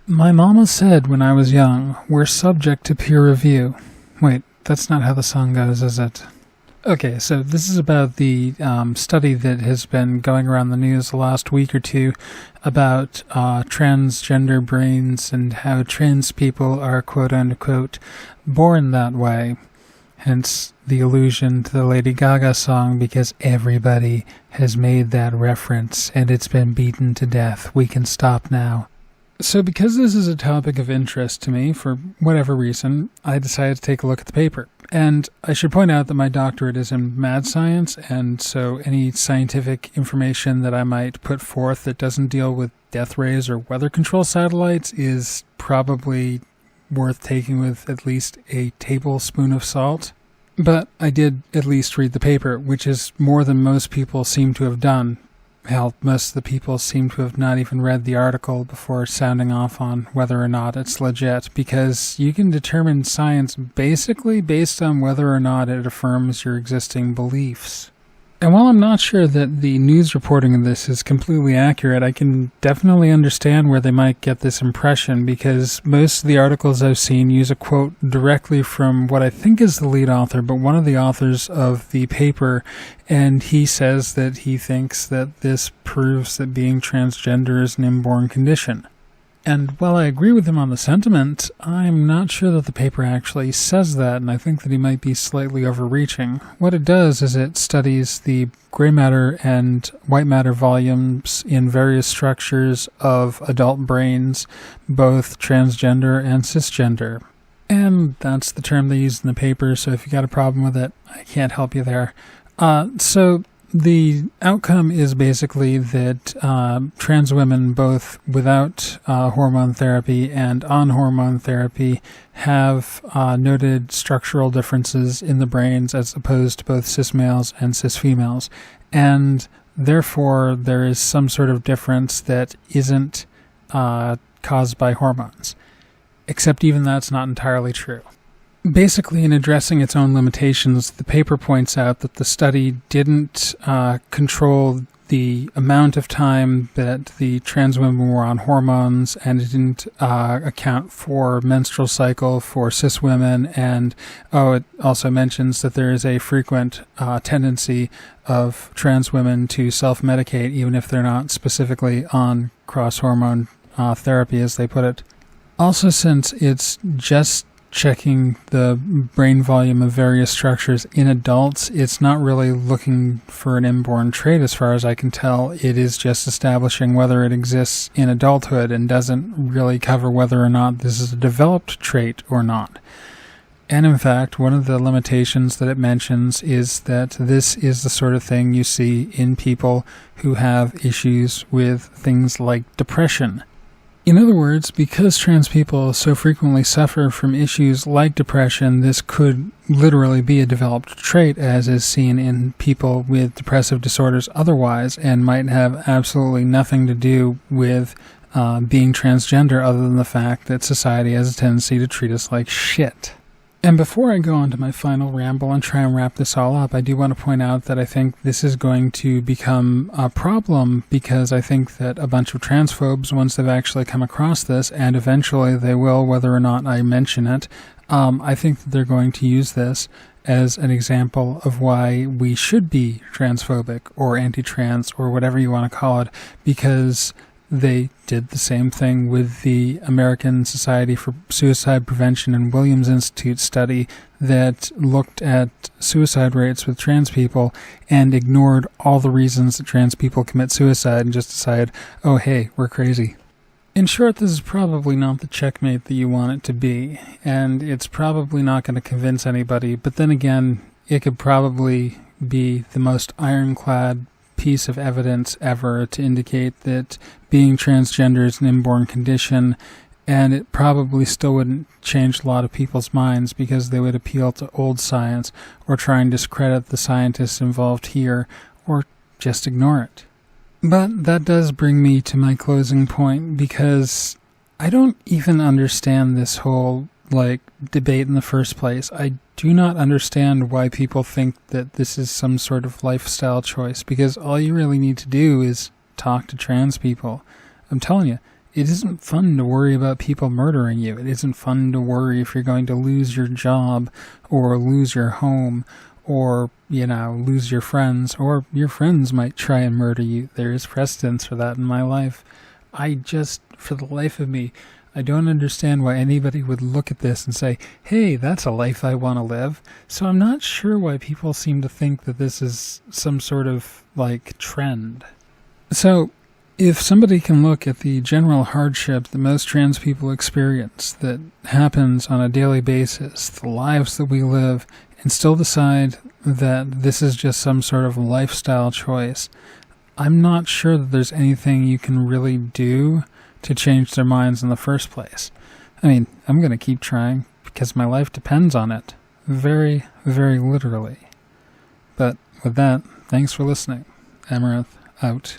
My mama said when I was young, we're subject to peer review. Wait, that's not how the song goes, is it? Okay, so this is about the study that has been going around the news the last week or two about transgender brains and how trans people are quote-unquote born that way. Hence the allusion to the Lady Gaga song, because everybody has made that reference and it's been beaten to death. We can stop now. So because this is a topic of interest to me, for whatever reason, I decided to take a look at the paper. And I should point out that my doctorate is in mad science, and so any scientific information that I might put forth that doesn't deal with death rays or weather control satellites is probably worth taking with at least a tablespoon of salt. But I did at least read the paper, which is more than most people seem to have done. Hell, most of the people seem to have not even read the article before sounding off on whether or not it's legit, because you can determine science basically based on whether or not it affirms your existing beliefs. And while I'm not sure that the news reporting of this is completely accurate, I can definitely understand where they might get this impression, because most of the articles I've seen use a quote directly from what I think is the lead author, but one of the authors of the paper, and he says that he thinks that this proves that being transgender is an inborn condition. And while I agree with him on the sentiment, I'm not sure that the paper actually says that, and I think that he might be slightly overreaching. What it does is it studies the gray matter and white matter volumes in various structures of adult brains, both transgender and cisgender. And that's the term they use in the paper, so if you got a problem with it, I can't help you there. So the outcome is basically that trans women, both without hormone therapy and on hormone therapy, have noted structural differences in the brains as opposed to both cis males and cis females. And therefore, there is some sort of difference that isn't caused by hormones. Except even that's not entirely true. Basically, in addressing its own limitations, the paper points out that the study didn't control the amount of time that the trans women were on hormones, and it didn't account for menstrual cycle for cis women, and it also mentions that there is a frequent tendency of trans women to self-medicate, even if they're not specifically on cross-hormone therapy, as they put it. Also, since it's just checking the brain volume of various structures in adults, it's not really looking for an inborn trait as far as I can tell. It is just establishing whether it exists in adulthood and doesn't really cover whether or not this is a developed trait or not. And in fact, one of the limitations that it mentions is that this is the sort of thing you see in people who have issues with things like depression. In other words, because trans people so frequently suffer from issues like depression, this could literally be a developed trait, as is seen in people with depressive disorders otherwise, and might have absolutely nothing to do with being transgender other than the fact that society has a tendency to treat us like shit. And before I go on to my final ramble and try and wrap this all up, I do want to point out that I think this is going to become a problem, because I think that a bunch of transphobes, once they've actually come across this, and eventually they will, whether or not I mention it, I think that they're going to use this as an example of why we should be transphobic or anti-trans or whatever you want to call it, because they did the same thing with the American Society for Suicide Prevention and Williams Institute study that looked at suicide rates with trans people and ignored all the reasons that trans people commit suicide and just decided, oh hey, we're crazy. In short, this is probably not the checkmate that you want it to be, and it's probably not going to convince anybody, but then again, it could probably be the most ironclad piece of evidence ever to indicate that being transgender is an inborn condition, and it probably still wouldn't change a lot of people's minds because they would appeal to old science or try and discredit the scientists involved here or just ignore it. But that does bring me to my closing point, because I don't even understand this whole debate in the first place. I do not understand why people think that this is some sort of lifestyle choice, because all you really need to do is talk to trans people. I'm telling you, It isn't fun to worry about people murdering you. It isn't fun to worry if you're going to lose your job or lose your home or, lose your friends, or your friends might try and murder you. There is precedence for that in my life. For the life of me, I don't understand why anybody would look at this and say, hey, that's a life I want to live. So I'm not sure why people seem to think that this is some sort of, trend. So, if somebody can look at the general hardship that most trans people experience that happens on a daily basis, the lives that we live, and still decide that this is just some sort of lifestyle choice, I'm not sure that there's anything you can really do to change their minds in the first place. I mean, I'm going to keep trying because my life depends on it. Very, very literally. But with that, thanks for listening. Amaranth out.